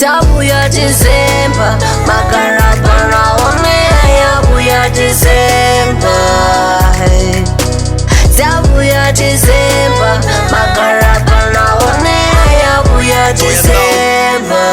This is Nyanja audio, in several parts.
Tabuya December, Makarabana, Yabuya December. Tabuya December, Makarabana, Yabuya December.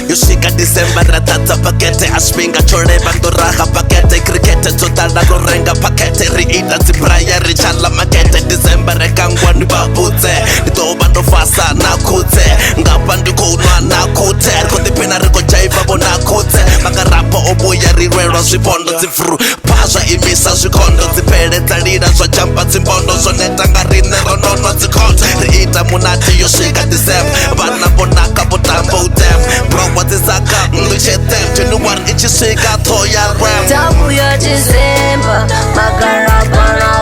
Yoshika December ratata pakete aspinga chore bandoraha pakete cricket totala gorenga pakete riita zibraya richala makete December rekangwa ni babutse nitoba ndo fasa na kutse ngapa ndikunwa na kutse kote pena riko jaiva bona kutse makarapa obuya rirwero zipondo zifru pasha imisa zikondo zipele talira zwa jamba zimbondo zoneta ngarine ronono zikondo riita munati yoshika December bana bonaka botambo utem bro what is that got me shit them January itchy shit got toya ram Tabuya December Makarabana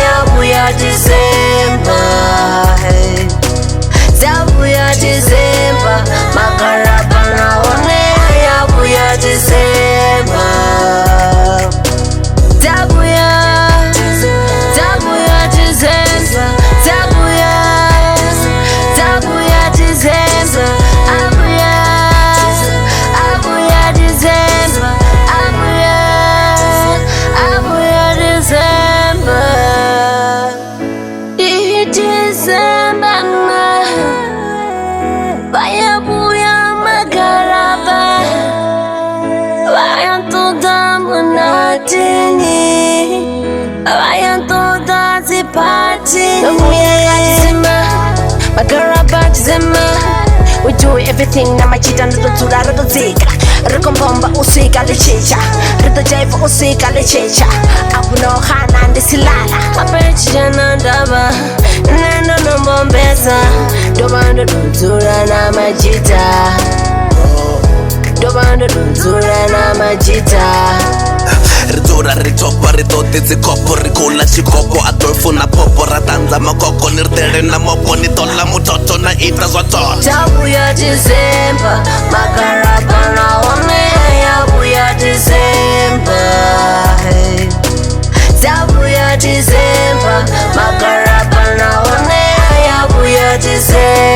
Yabuya December Tabuya December Makarabana Yabuya December Tabuya December Tabuya December We do everything na machita ndo tura ndo zika Rekombomba usika lechecha Rito jaiva usika lechecha Abuno hana ndisilala Apecha na ndaba Nendo nombombeza Dobando tura na machita Dobando tura na machita Ritora ritopa ritote zikopo rikula chikopo Adolfo na popo ratanza makoko nirtere na mopo nitola mutoto na ita zwato Tabuya December Makarabana Yabuya December Tabuya December Makarabana Yabuya December